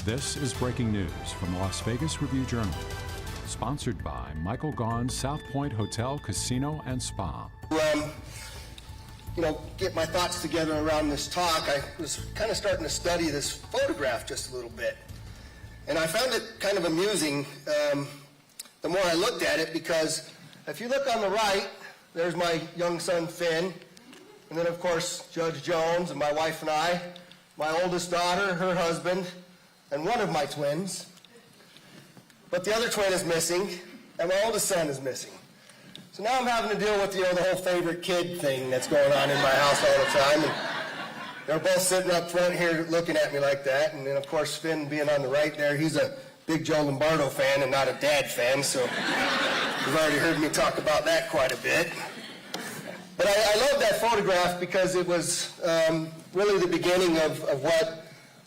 This is breaking news from the Las Vegas Review-Journal, sponsored by Michael Gaughan's South Point Hotel, Casino, and Spa. Get my thoughts together around this talk, I was kind of starting to study this photograph just a little bit. And I found it kind of amusing the more I looked at it, because if you look on the right, there's my young son Finn, and then of course Judge Jones and my wife and I, my oldest daughter, her husband, and one of my twins. But the other twin is missing, and my oldest son is missing. So now I'm having to deal with the whole favorite kid thing that's going on in my house all the time. And they're both sitting up front here looking at me like that. And then, of course, Finn being on the right there, he's a big Joe Lombardo fan and not a dad fan. So you've already heard me talk about that quite a bit. But I love that photograph because it was really the beginning of what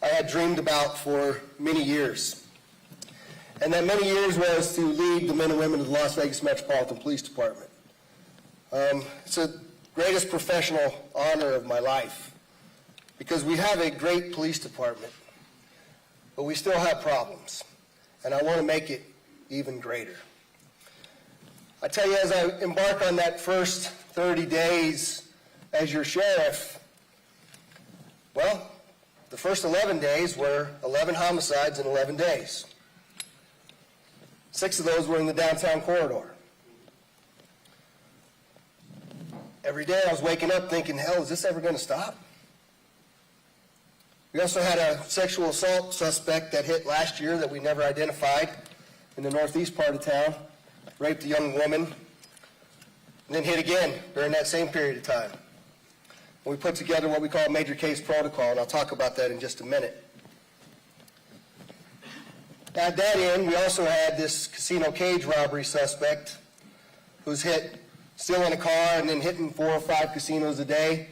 I had dreamed about for many years. And that many years was to lead the men and women of the Las Vegas Metropolitan Police Department. It's the greatest professional honor of my life because we have a great police department, but we still have problems, and I want to make it even greater. I tell you, as I embark on that first 30 days as your sheriff, well, the first 11 days were 11 homicides in 11 days. 6 of those were in the downtown corridor. Every day I was waking up thinking, hell, is this ever going to stop? We also had a sexual assault suspect that hit last year that we never identified in the northeast part of town, raped a young woman, and then hit again during that same period of time. And we put together what we call a major case protocol, and I'll talk about that in just a minute. At that end, we also had this casino cage robbery suspect who's hit, still in a car and then hitting 4 or 5 casinos a day.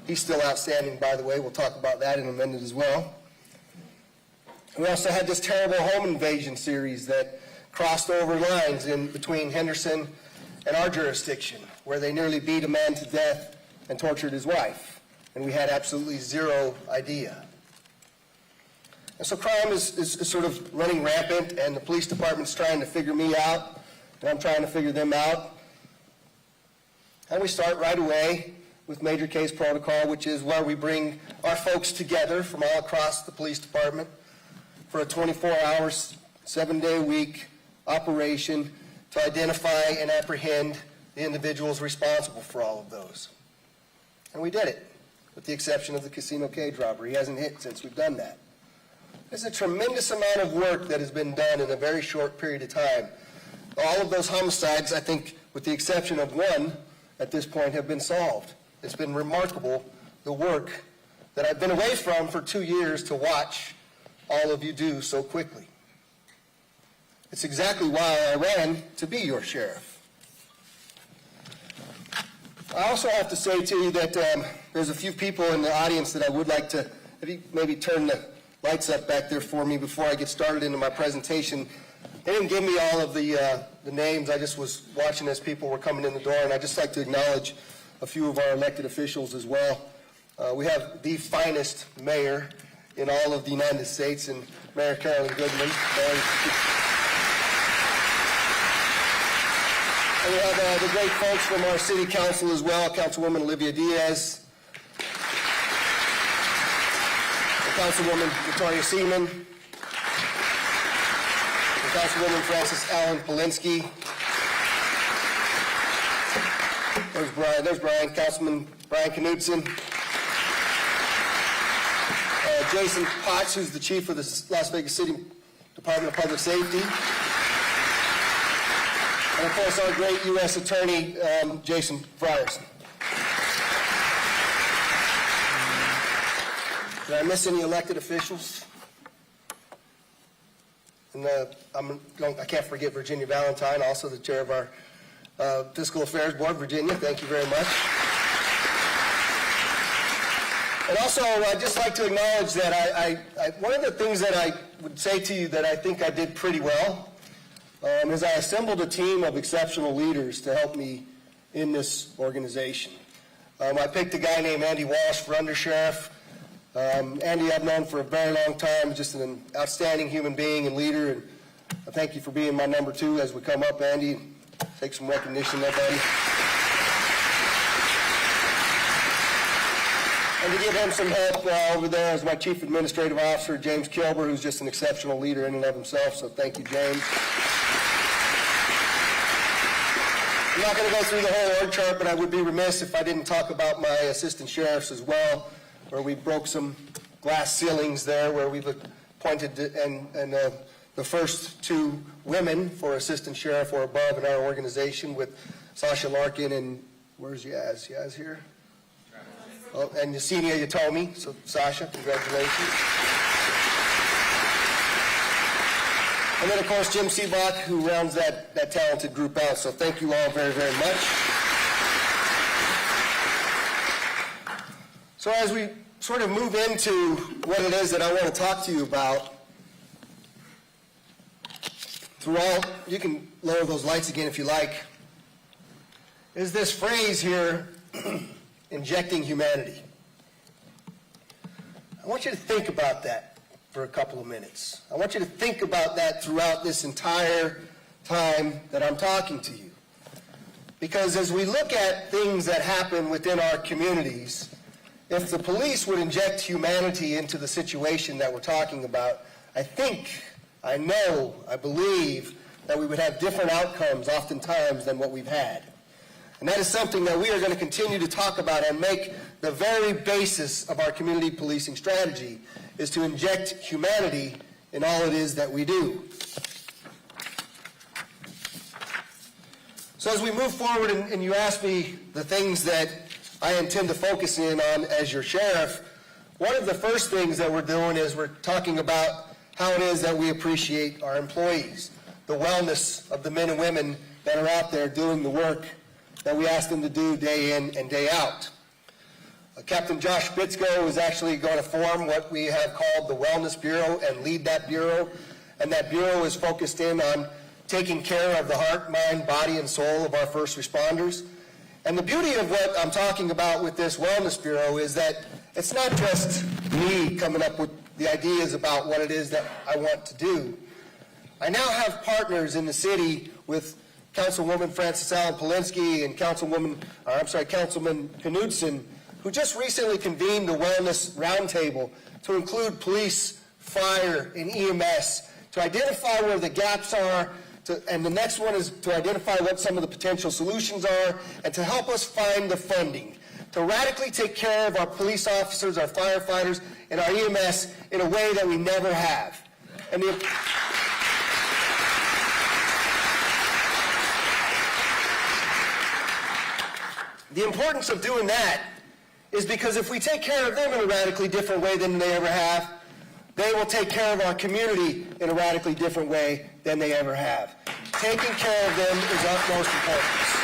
He's still outstanding, by the way. We'll talk about that in a minute as well. We also had this terrible home invasion series that crossed over lines in between Henderson and our jurisdiction, where they nearly beat a man to death and tortured his wife. And we had absolutely zero idea. And so crime is sort of running rampant, and the police department's trying to figure me out, and I'm trying to figure them out. And we start right away with major case protocol, which is where we bring our folks together from all across the police department for a 24-hour, 7-day-a-week operation to identify and apprehend the individuals responsible for all of those. And we did it, with the exception of the casino cage robbery. He hasn't hit since we've done that. There's a tremendous amount of work that has been done in a very short period of time. All of those homicides, I think, with the exception of one at this point, have been solved. It's been remarkable, the work that I've been away from for 2 years to watch all of you do so quickly. It's exactly why I ran to be your sheriff. I also have to say to you that there's a few people in the audience that I would like to, if you maybe turn the lights up back there for me before I get started into my presentation. They didn't give me all of the names. I just was watching as people were coming in the door, and I'd just like to acknowledge a few of our elected officials as well. We have the finest mayor in all of the United States, and Mayor Carolyn Goodman. And we have the great folks from our city council as well, Councilwoman Olivia Diaz, Councilwoman Victoria Seaman, Councilwoman Frances Allen Polinsky. There's Brian, Councilman Brian Knutson. Jason Potts, who's the chief of the Las Vegas City Department of Public Safety. And of course, our great U.S. Attorney, Jason Frierson. Did I miss any elected officials? And I can't forget Virginia Valentine, also the chair of our Fiscal Affairs Board. Virginia, thank you very much. And also, I'd just like to acknowledge that one of the things that I would say to you that I think I did pretty well is I assembled a team of exceptional leaders to help me in this organization. I picked a guy named Andy Walsh for undersheriff. Andy, I've known for a very long time, just an outstanding human being and leader, and I thank you for being my number 2 as we come up, Andy. Take some recognition there, buddy. And to give him some help over there is my Chief Administrative Officer, James Kilber, who's just an exceptional leader in and of himself, so thank you, James. I'm not going to go through the whole org chart, but I would be remiss if I didn't talk about my assistant sheriffs as well, where we broke some glass ceilings there, where we've appointed the first 2 women for assistant sheriff or above in our organization, with Sasha Larkin and, where's Yaz? Yaz here? Oh, and Yesenia Yatomi, so Sasha, congratulations. And then, of course, Jim Seabach, who rounds that talented group out. So thank you all very, very much. So as we sort of move into what it is that I want to talk to you about, you can lower those lights again if you like, is this phrase here, injecting humanity. I want you to think about that for a couple of minutes. I want you to think about that throughout this entire time that I'm talking to you. Because as we look at things that happen within our communities, if the police would inject humanity into the situation that we're talking about, I believe that we would have different outcomes oftentimes than what we've had. And that is something that we are going to continue to talk about and make the very basis of our community policing strategy, is to inject humanity in all it is that we do. So as we move forward and you ask me the things that I intend to focus in on as your sheriff, one of the first things that we're doing is we're talking about how it is that we appreciate our employees, the wellness of the men and women that are out there doing the work that we ask them to do day in and day out. Captain Josh Spitzko is actually going to form what we have called the Wellness Bureau and lead that bureau. And that bureau is focused in on taking care of the heart, mind, body, and soul of our first responders. And the beauty of what I'm talking about with this Wellness Bureau is that it's not just me coming up with the ideas about what it is that I want to do. I now have partners in the city with Councilwoman Frances Allen Polinsky and Councilman Knudsen, who just recently convened a wellness roundtable to include police, fire, and EMS to identify where the gaps are, and the next one is to identify what some of the potential solutions are, and to help us find the funding to radically take care of our police officers, our firefighters, and our EMS in a way that we never have. And the importance of doing that is because if we take care of them in a radically different way than they ever have, they will take care of our community in a radically different way than they ever have. Taking care of them is utmost importance.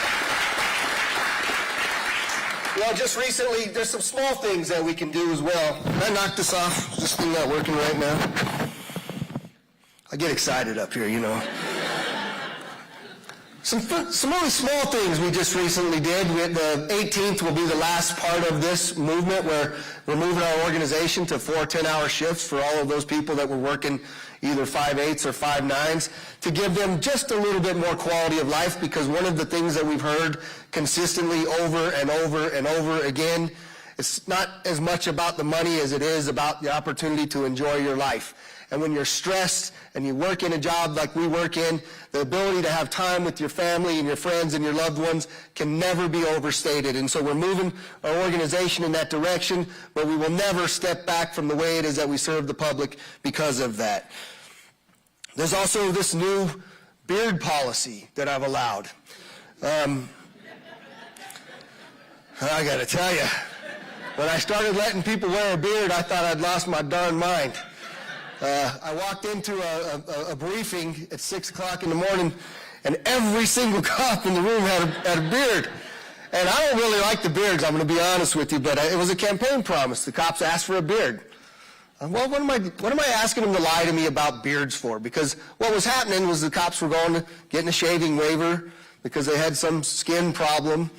Well, just recently, there's some small things that we can do as well. Can I knock this off? Is this thing not working right now? I get excited up here, you know. Some really small things we just recently did. The 18th will be the last part of this movement where we're moving our organization to 4 10-hour shifts for all of those people that were working either 5/8s or 5/9s to give them just a little bit more quality of life, because one of the things that we've heard consistently over and over and over again, it's not as much about the money as it is about the opportunity to enjoy your life. And when you're stressed and you work in a job like we work in, the ability to have time with your family and your friends and your loved ones can never be overstated. And so we're moving our organization in that direction, but we will never step back from the way it is that we serve the public because of that. There's also this new beard policy that I've allowed. I got to tell you, when I started letting people wear a beard, I thought I'd lost my darn mind. I walked into a briefing at 6 o'clock in the morning, and every single cop in the room had a beard. And I don't really like the beards, I'm going to be honest with you, but it was a campaign promise. The cops asked for a beard. Well, what am I asking them to lie to me about beards for? Because what was happening was the cops were going to getting a shaving waiver because they had some skin problem.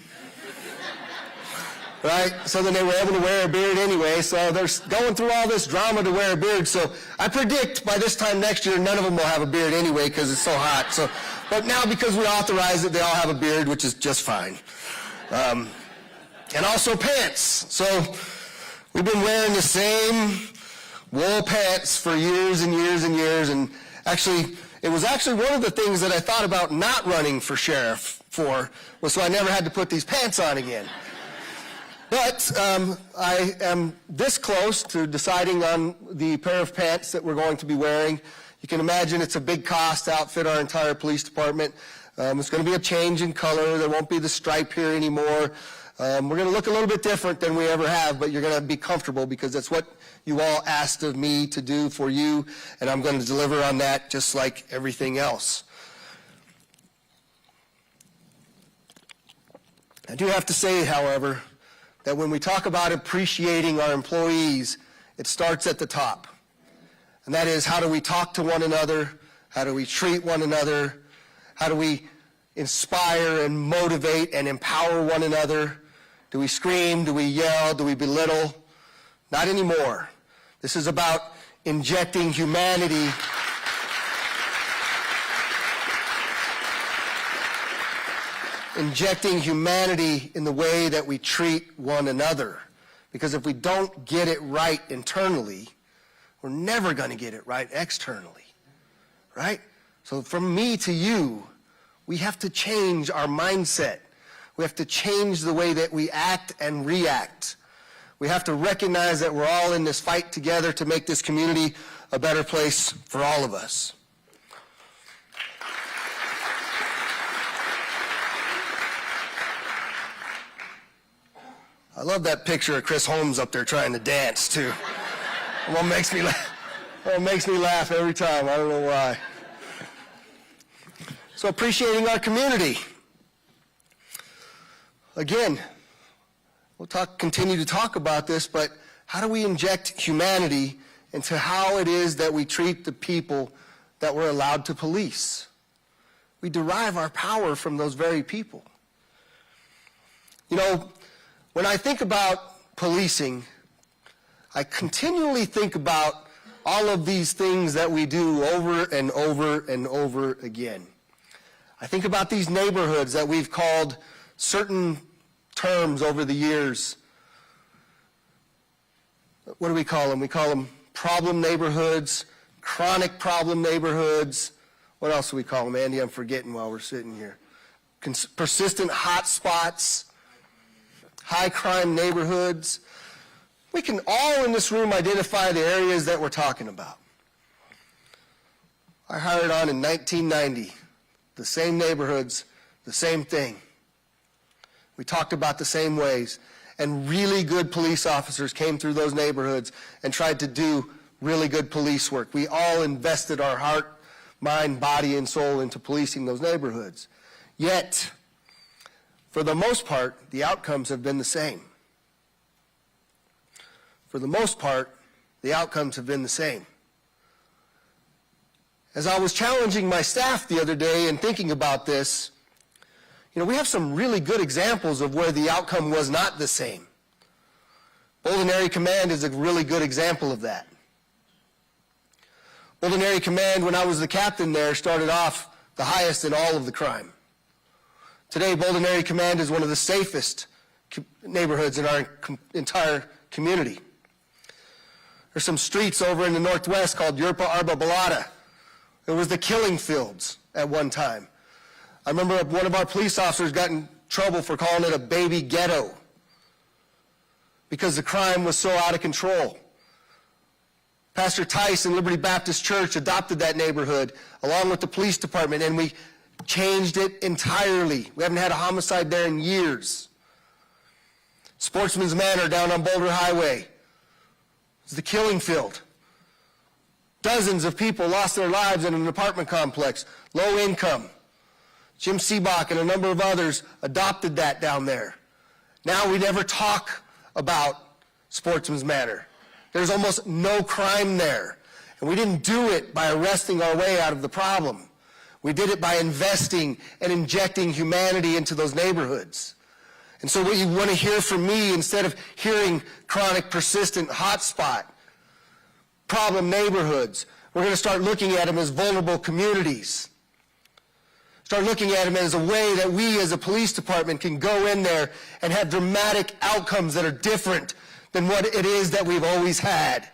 right? So then they were able to wear a beard anyway, so they're going through all this drama to wear a beard. So I predict by this time next year, none of them will have a beard anyway because it's so hot. So, but now because we authorize it, they all have a beard, which is just fine. And also pants. So we've been wearing the same wool pants for years and years and years, and actually, it was actually one of the things that I thought about not running for sheriff for, was so I never had to put these pants on again. But I am this close to deciding on the pair of pants that we're going to be wearing. You can imagine it's a big cost to outfit our entire police department. It's going to be a change in color. There won't be the stripe here anymore. We're going to look a little bit different than we ever have, but you're going to be comfortable because that's what you all asked of me to do for you, and I'm going to deliver on that just like everything else. I do have to say, however, that when we talk about appreciating our employees, it starts at the top. And that is, how do we talk to one another? How do we treat one another? How do we inspire and motivate and empower one another? Do we scream? Do we yell? Do we belittle? Not anymore. This is about injecting humanity. Injecting humanity in the way that we treat one another. Because if we don't get it right internally, we're never going to get it right externally. Right? So from me to you, we have to change our mindset. We have to change the way that we act and react. We have to recognize that we're all in this fight together to make this community a better place for all of us. I love that picture of Chris Holmes up there trying to dance, too. It makes me laugh every time. I don't know why. So appreciating our community. Again, we'll continue to talk about this, but how do we inject humanity into how it is that we treat the people that we're allowed to police? We derive our power from those very people. You know, when I think about policing, I continually think about all of these things that we do over and over and over again. I think about these neighborhoods that we've called certain terms over the years. What do we call them? We call them problem neighborhoods, chronic problem neighborhoods. What else do we call them, Andy? I'm forgetting while we're sitting here. Persistent hot spots, high crime neighborhoods. We can all in this room identify the areas that we're talking about. I hired on in 1990. The same neighborhoods, the same thing. We talked about the same ways. And really good police officers came through those neighborhoods and tried to do really good police work. We all invested our heart, mind, body, and soul into policing those neighborhoods. Yet, for the most part, the outcomes have been the same. For the most part, the outcomes have been the same. As I was challenging my staff the other day and thinking about this, you know, we have some really good examples of where the outcome was not the same. Bolden Area Command is a really good example of that. Bolden Area Command, when I was the captain there, started off the highest in all of the crime. Today, Bolden Area Command is one of the safest neighborhoods in our entire community. There's some streets over in the northwest called Yerpa Arba Balada. It was the killing fields at one time. I remember one of our police officers got in trouble for calling it a baby ghetto because the crime was so out of control. Pastor Tice in Liberty Baptist Church adopted that neighborhood along with the police department, and we changed it entirely. We haven't had a homicide there in years. Sportsman's Manor down on Boulder Highway. It's the killing field. Dozens of people lost their lives in an apartment complex, low income. Jim Seabach and a number of others adopted that down there. Now we never talk about Sportsman's Manor. There's almost no crime there. And we didn't do it by arresting our way out of the problem. We did it by investing and injecting humanity into those neighborhoods. And so what you want to hear from me, instead of hearing chronic, persistent hotspot, problem neighborhoods, we're going to start looking at them as vulnerable communities. Start looking at them as a way that we as a police department can go in there and have dramatic outcomes that are different than what it is that we've always had.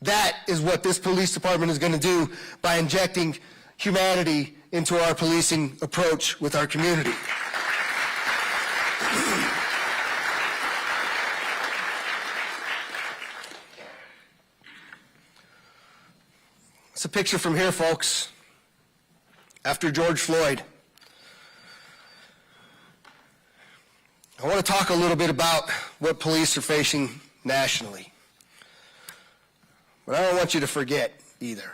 That is what this police department is going to do by injecting humanity into our policing approach with our community. It's a picture from here, folks, after George Floyd. I want to talk a little bit about what police are facing nationally. But I don't want you to forget either.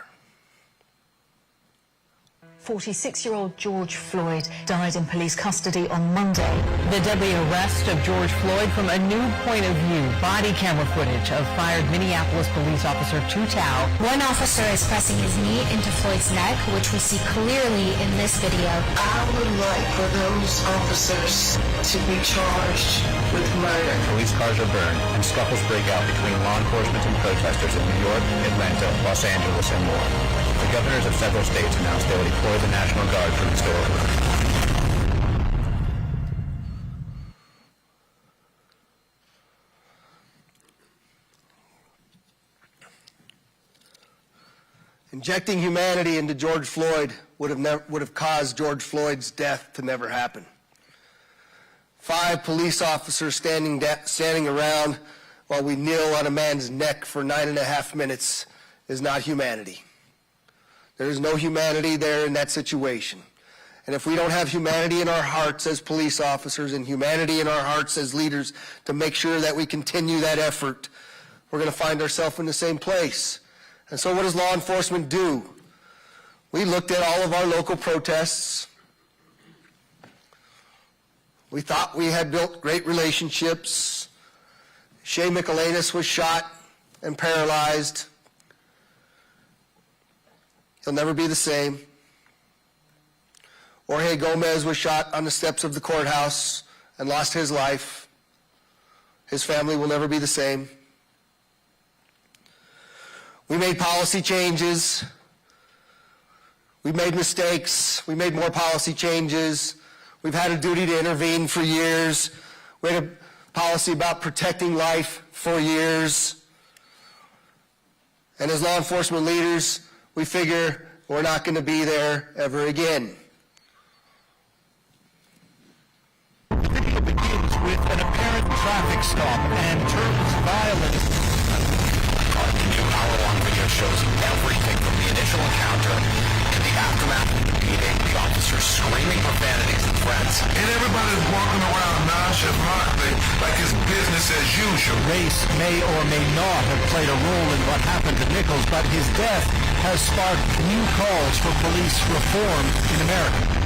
46-year-old George Floyd died in police custody on Monday. The deadly arrest of George Floyd from a new point of view. Body camera footage of fired Minneapolis police officer Tutau. One officer is pressing his knee into Floyd's neck, which we see clearly in this video. I would like for those officers to be charged with murder. Police cars are burned and scuffles break out between law enforcement and protesters in New York, Atlanta, Los Angeles, and more. The governors of several states announced they will deploy the National Guard to restore order. Injecting humanity into George Floyd would have caused George Floyd's death to never happen. 5 police officers standing around while we kneel on a man's neck for 9.5 minutes is not humanity. There is no humanity there in that situation. And if we don't have humanity in our hearts as police officers and humanity in our hearts as leaders to make sure that we continue that effort, we're going to find ourselves in the same place. And so what does law enforcement do? We looked at all of our local protests. We thought we had built great relationships. Shea McMahill was shot and paralyzed. He'll never be the same. Jorge Gomez was shot on the steps of the courthouse and lost his life. His family will never be the same. We made policy changes. We made mistakes. We made more policy changes. We've had a duty to intervene for years. We had a policy about protecting life for years. And as law enforcement leaders, we figure we're not going to be there ever again. The video begins with an apparent traffic stop and turns violent. The new hour-long video shows everything from the initial encounter to the aftermath of the meeting, the officers screaming profanities and threats. And everybody's walking around nonchalantly like it's business as usual. Race may or may not have played a role in what happened to Nichols, but his death has sparked new calls for police reform in America.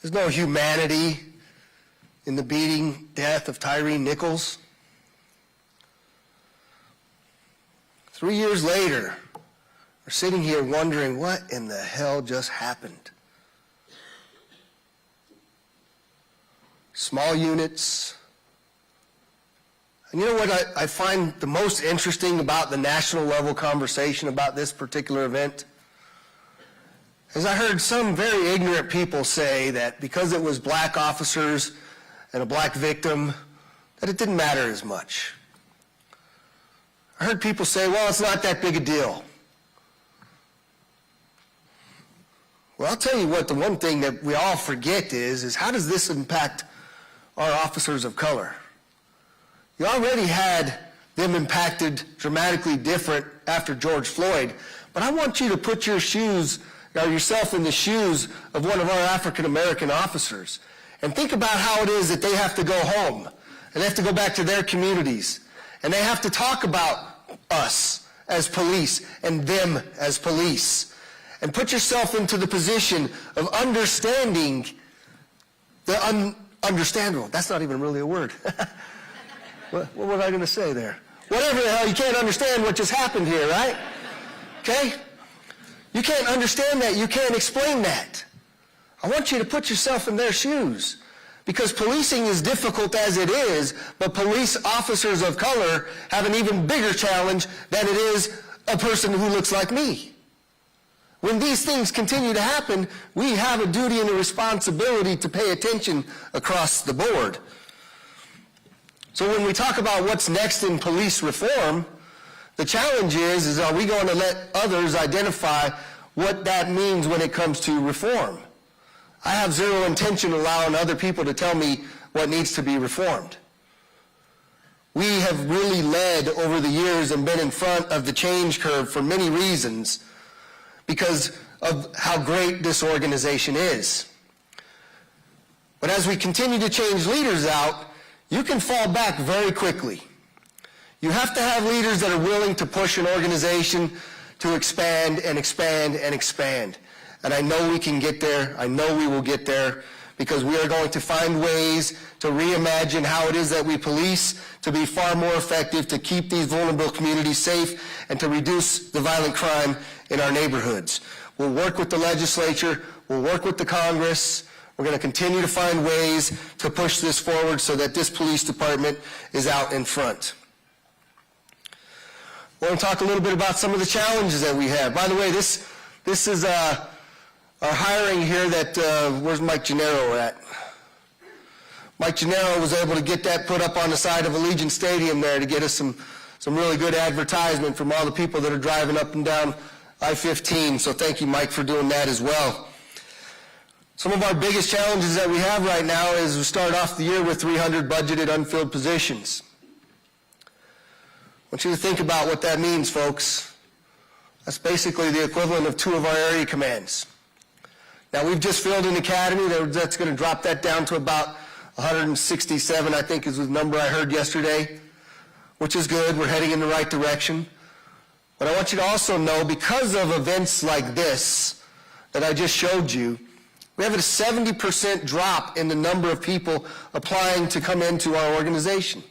There's no humanity in the beating death of Tyree Nichols. 3 years later, we're sitting here wondering what in the hell just happened. Small units. And you know what I find the most interesting about the national level conversation about this particular event? Is I heard some very ignorant people say that because it was black officers and a black victim, that it didn't matter as much. I heard people say, well, it's not that big a deal. Well, I'll tell you what, the one thing that we all forget is how does this impact our officers of color? You already had them impacted dramatically different after George Floyd, but I want you to put yourself in the shoes of one of our African American officers and think about how it is that they have to go home and they have to go back to their communities and they have to talk about us as police and them as police. And put yourself into the position of understanding the understandable. That's not even really a word. What was I going to say there? Whatever the hell, you can't understand what just happened here, right? Okay? You can't understand that. You can't explain that. I want you to put yourself in their shoes. Because policing is difficult as it is, but police officers of color have an even bigger challenge than it is a person who looks like me. When these things continue to happen, we have a duty and a responsibility to pay attention across the board. So when we talk about what's next in police reform, the challenge is are we going to let others identify what that means when it comes to reform? I have zero intention of allowing other people to tell me what needs to be reformed. We have really led over the years and been in front of the change curve for many reasons because of how great this organization is. But as we continue to change leaders out, you can fall back very quickly. You have to have leaders that are willing to push an organization to expand and expand and expand. And I know we can get there. I know we will get there because we are going to find ways to reimagine how it is that we police to be far more effective, to keep these vulnerable communities safe, and to reduce the violent crime in our neighborhoods. We'll work with the legislature. We'll work with the Congress. We're going to continue to find ways to push this forward so that this police department is out in front. I want to talk a little bit about some of the challenges that we have. By the way, this is our hiring here that, where's Mike Gennaro at? Mike Gennaro was able to get that put up on the side of Allegiant Stadium there to get us some really good advertisement from all the people that are driving up and down I-15. So thank you, Mike, for doing that as well. Some of our biggest challenges that we have right now is we start off the year with 300 budgeted unfilled positions. I want you to think about what that means, folks. That's basically the equivalent of 2 of our area commands. Now, we've just filled an academy. That's going to drop that down to about 167, I think is the number I heard yesterday, which is good. We're heading in the right direction. But I want you to also know, because of events like this that I just showed you, we have a 70% drop in the number of people applying to come into our organization.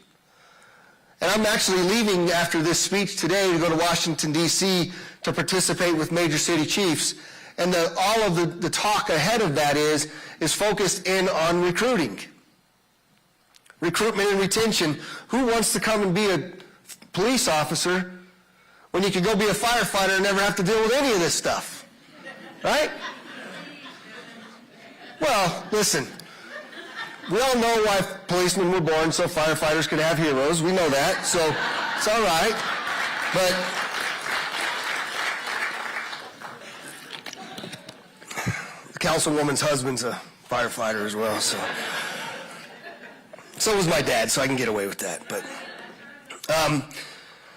And I'm actually leaving after this speech today to go to Washington, D.C. to participate with major city chiefs. And all of the talk ahead of that is focused in on recruiting. Recruitment and retention. Who wants to come and be a police officer when you can go be a firefighter and never have to deal with any of this stuff? Right? Well, listen, we all know why policemen were born, so firefighters could have heroes. We know that, so it's all right. But the councilwoman's husband's a firefighter as well, so was my dad, so I can get away with that. But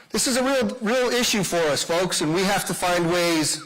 this is a real issue for us, folks, and we have to find ways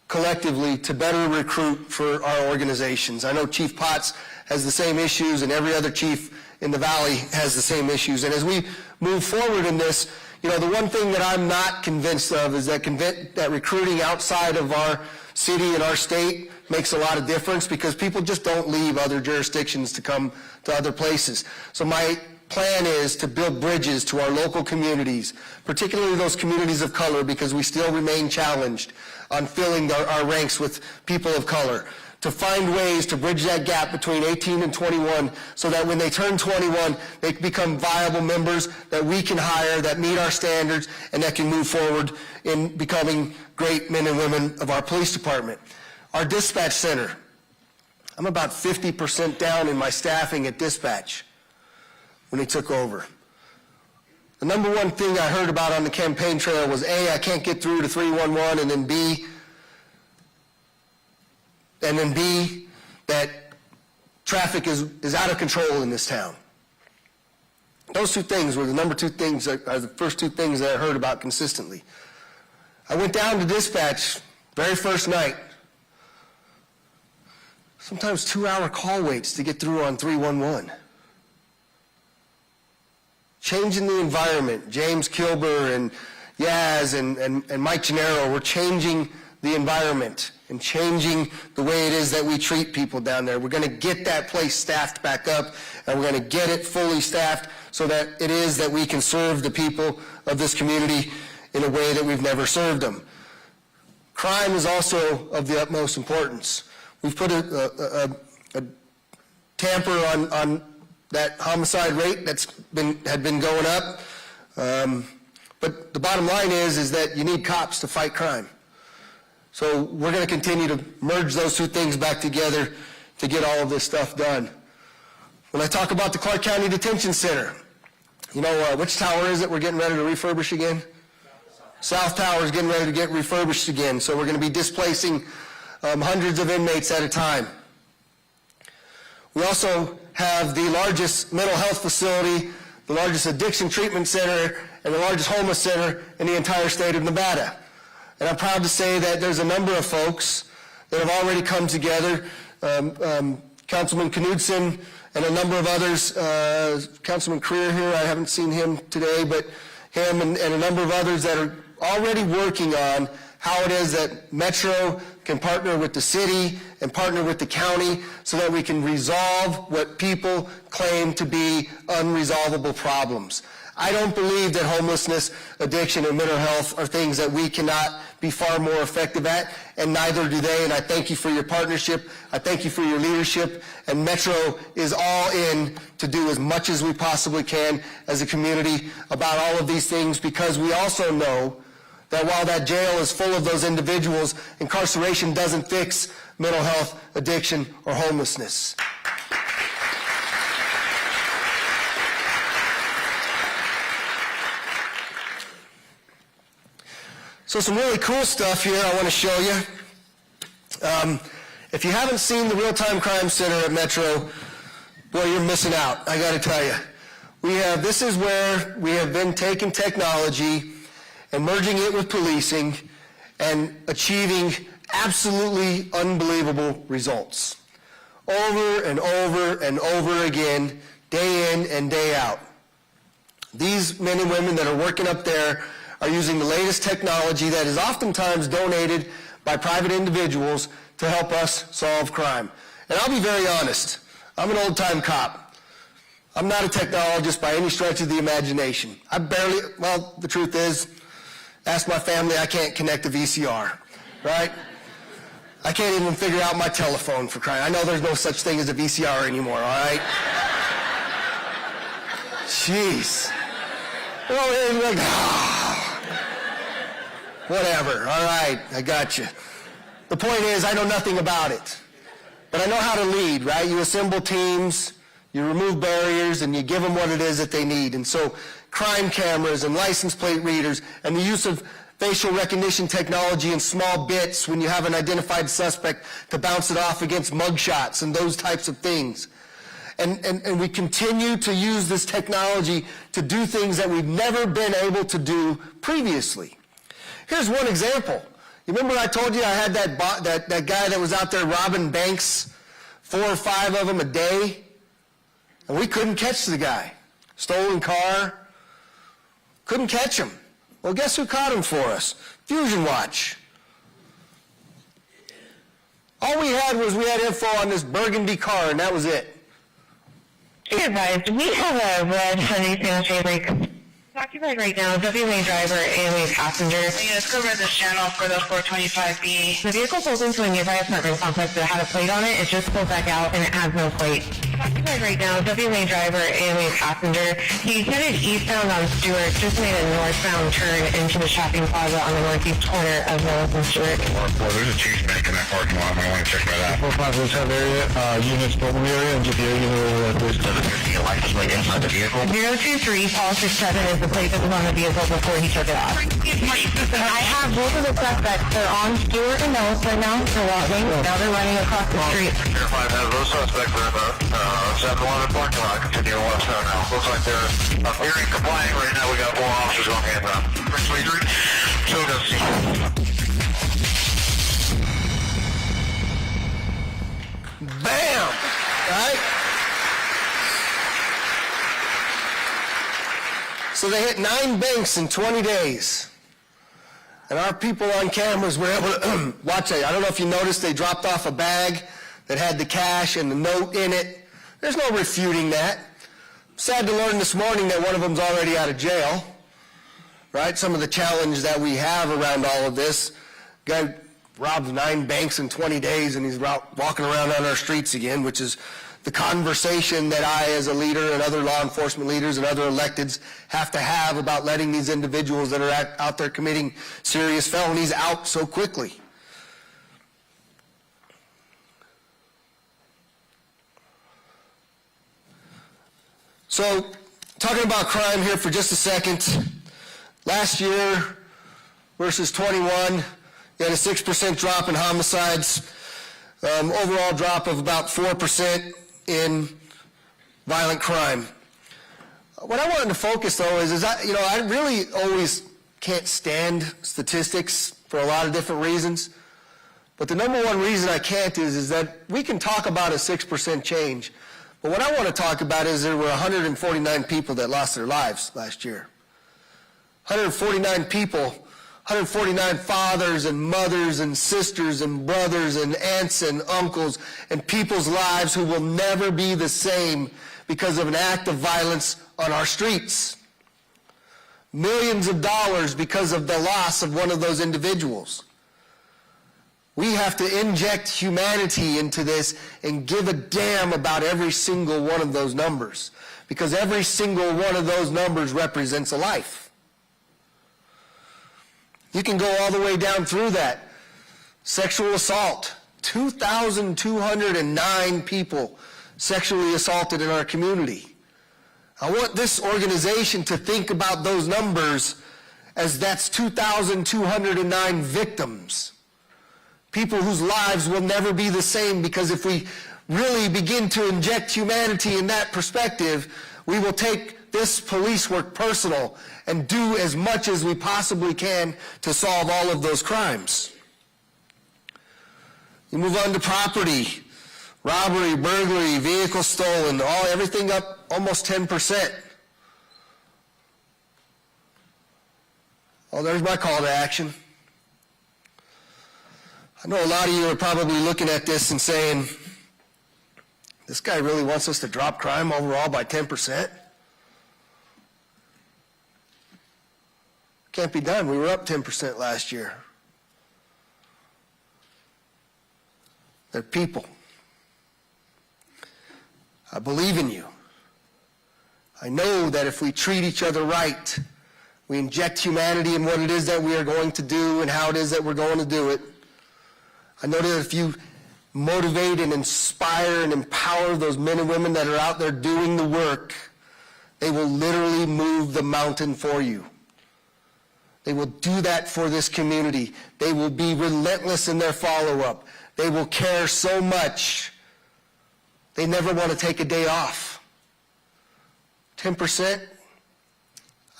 collectively to better recruit for our organizations. I know Chief Potts has the same issues, and every other chief in the valley has the same issues. And as we move forward in this, you know, the one thing that I'm not convinced of is that recruiting outside of our city and our state makes a lot of difference, because people just don't leave other jurisdictions to come to other places. So my plan is to build bridges to our local communities, particularly those communities of color, because we still remain challenged on filling our ranks with people of color, to find ways to bridge that gap between 18 and 21 so that when they turn 21, they become viable members that we can hire, that meet our standards, and that can move forward in becoming great men and women of our police department. Our dispatch center, I'm about 50% down in my staffing at dispatch when he took over. The number one thing I heard about on the campaign trail was A, I can't get through to 311, and then B, that traffic is out of control in this town. Those two things were the first two things that I heard about consistently. I went down to dispatch very first night. Sometimes 2-hour call waits to get through on 311. Changing the environment. James Kilber and Yaz and Mike Gennaro were changing the environment and changing the way it is that we treat people down there. We're going to get that place staffed back up, and we're going to get it fully staffed so that it is that we can serve the people of this community in a way that we've never served them. Crime is also of the utmost importance. We've put a tamper on that homicide rate had been going up. But the bottom line is that you need cops to fight crime. So we're going to continue to merge those two things back together to get all of this stuff done. When I talk about the Clark County Detention Center, you know, which tower is it we're getting ready to refurbish again? South Tower is getting ready to get refurbished again. So we're going to be displacing hundreds of inmates at a time. We also have the largest mental health facility, the largest addiction treatment center, and the largest homeless center in the entire state of Nevada. And I'm proud to say that there's a number of folks that have already come together. Councilman Knudsen and a number of others, Councilman Creer here, I haven't seen him today, but him and a number of others that are already working on how it is that Metro can partner with the city and partner with the county so that we can resolve what people claim to be unresolvable problems. I don't believe that homelessness, addiction, and mental health are things that we cannot be far more effective at, and neither do they, and I thank you for your partnership. I thank you for your leadership, and Metro is all in to do as much as we possibly can as a community about all of these things, because we also know that while that jail is full of those individuals, incarceration doesn't fix mental health, addiction, or homelessness. So some really cool stuff here I want to show you. If you haven't seen the Real-Time Crime Center at Metro, boy, you're missing out, I got to tell you. This is where we have been taking technology and merging it with policing and achieving absolutely unbelievable results. Over and over and over again, day in and day out. These men and women that are working up there are using the latest technology that is oftentimes donated by private individuals to help us solve crime. And I'll be very honest, I'm an old-time cop. I'm not a technologist by any stretch of the imagination. The truth is, ask my family, I can't connect a VCR, right? I can't even figure out my telephone for crying. I know there's no such thing as a VCR anymore, all right? Jeez. Well, it's like, whatever, all right, I got you. The point is, I know nothing about it, but I know how to lead, right? You assemble teams, you remove barriers, and you give them what it is that they need. And so crime cameras and license plate readers and the use of facial recognition technology in small bits when you have an identified suspect to bounce it off against mugshots and those types of things. And we continue to use this technology to do things that we've never been able to do previously. Here's one example. You remember I told you I had that guy that was out there robbing banks, 4 or 5 of them a day? And we couldn't catch the guy. Stolen car. Couldn't catch him. Well, guess who caught him for us? Fusion Watch. All we had info on this burgundy car, and that was it. Hey, advice. We have a red Hyundai Santa Fe Break. Occupied right now, WA driver, AMA passenger. Let's go over this channel for the 425B. The vehicle pulled into a nearby apartment complex that had a plate on it. It just pulled back out and it has no plate. Occupied right now, WA driver, AMA passenger. He headed eastbound on Stewart, just made a northbound turn into the shopping plaza on the northeast corner of Willis and Stewart. Well, there's a cheese bank in that parking lot. I want to check that out. 450 area, units mobile area, and get the area where there's a license plate inside the vehicle. 023 Paul 67 is the plate that was on the vehicle before he took it off. I have both of the suspects. They're on Stewart and Ellis right now. They're walking. Now they're running across the street. Verified has those suspects are in the 7-Eleven parking lot. Continuing westbound now. Looks like they're hearing complying right now. We got 4 officers on hand now. 323. So does he. Bam! Right? So they hit 9 banks in 20 days. And our people on cameras were able to watch it. I don't know if you noticed, they dropped off a bag that had the cash and the note in it. There's no refuting that. sad to learn this morning that one of them's already out of jail, right? Some of the challenge that we have around all of this. Guy robbed 9 banks in 20 days and he's walking around on our streets again, which is the conversation that I, as a leader, and other law enforcement leaders and other electeds have to have about letting these individuals that are out there committing serious felonies out so quickly. So, talking about crime here for just a second. Last year versus 21, you had a 6% drop in homicides, overall drop of about 4% in violent crime. What I wanted to focus, though, is I really always can't stand statistics for a lot of different reasons. But the number one reason I can't is that we can talk about a 6% change. But what I want to talk about is there were 149 people that lost their lives last year. 149 people, 149 fathers and mothers and sisters and brothers and aunts and uncles and people's lives who will never be the same because of an act of violence on our streets. Millions of dollars because of the loss of one of those individuals. We have to inject humanity into this and give a damn about every single one of those numbers, because every single one of those numbers represents a life. You can go all the way down through that. Sexual assault, 2,209 people sexually assaulted in our community. I want this organization to think about those numbers as that's 2,209 victims. People whose lives will never be the same, because if we really begin to inject humanity in that perspective, we will take this police work personal and do as much as we possibly can to solve all of those crimes. You move on to property, robbery, burglary, vehicle stolen, everything up almost 10%. Oh, there's my call to action. I know a lot of you are probably looking at this and saying, this guy really wants us to drop crime overall by 10%? Can't be done. We were up 10% last year. They're people. I believe in you. I know that if we treat each other right, we inject humanity in what it is that we are going to do and how it is that we're going to do it. I know that if you motivate and inspire and empower those men and women that are out there doing the work, they will literally move the mountain for you. They will do that for this community. They will be relentless in their follow-up. They will care so much. They never want to take a day off. 10%,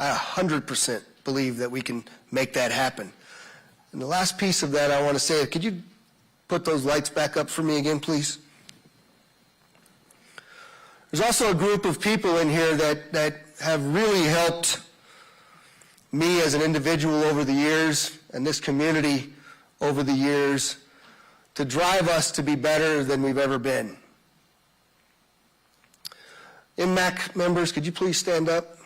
I 100% believe that we can make that happen. And the last piece of that I want to say, could you put those lights back up for me again, please? There's also a group of people in here that have really helped me as an individual over the years, and this community over the years, to drive us to be better than we've ever been. MAC members, could you please stand up?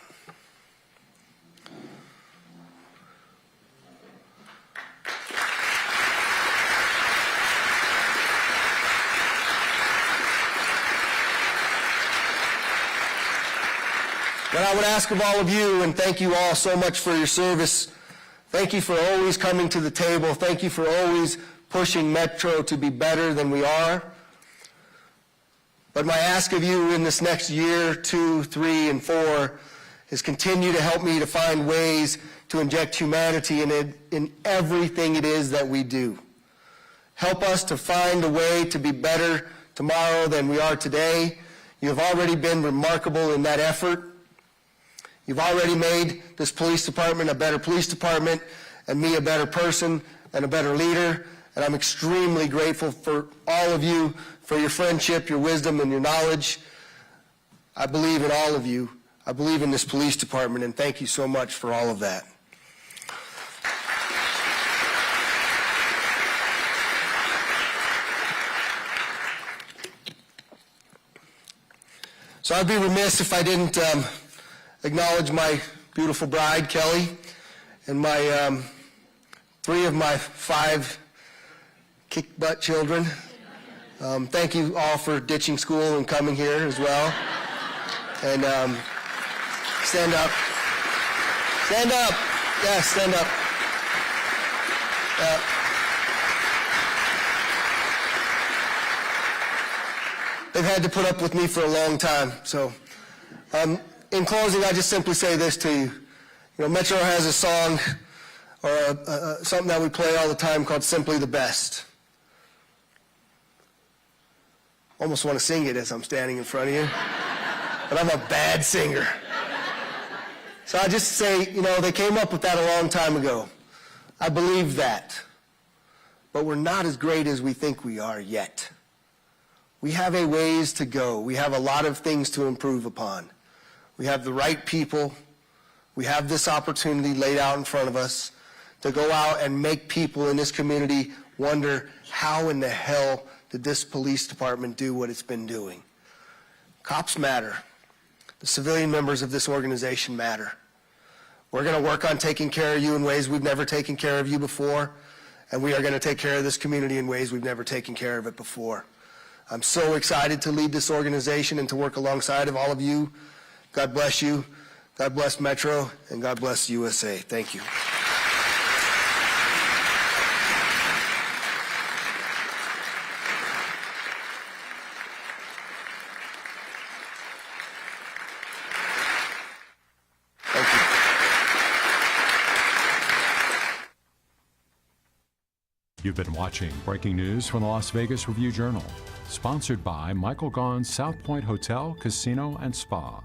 What I would ask of all of you, and thank you all so much for your service. Thank you for always coming to the table. Thank you for always pushing Metro to be better than we are. But my ask of you in this next year, 2, 3, and 4 is continue to help me to find ways to inject humanity in everything it is that we do. Help us to find a way to be better tomorrow than we are today. You have already been remarkable in that effort. You've already made this police department a better police department, and me a better person and a better leader. And I'm extremely grateful for all of you, for your friendship, your wisdom, and your knowledge. I believe in all of you. I believe in this police department, and thank you so much for all of that. So So I'd be remiss if I didn't acknowledge my beautiful bride, Kelly, and my 3 of my 5 kick-butt children. Thank you all for ditching school and coming here as well. And stand up. Stand up. Yes, stand up. They've had to put up with me for a long time. So in closing, I just simply say this to you. You know, Metro has a song or something that we play all the time called Simply the Best. Almost want to sing it as I'm standing in front of you, but I'm a bad singer. So I just say, you know, they came up with that a long time ago. I believe that. But we're not as great as we think we are yet. We have a ways to go. We have a lot of things to improve upon. We have the right people. We have this opportunity laid out in front of us to go out and make people in this community wonder, how in the hell did this police department do what it's been doing? Cops matter. The civilian members of this organization matter. We're going to work on taking care of you in ways we've never taken care of you before, and we are going to take care of this community in ways we've never taken care of it before. I'm so excited to lead this organization and to work alongside of all of you. God bless you. God bless Metro, and God bless USA. Thank you. You've been watching Breaking News from the Las Vegas Review-Journal, sponsored by Michael Gaughan's South Point Hotel, Casino, and Spa.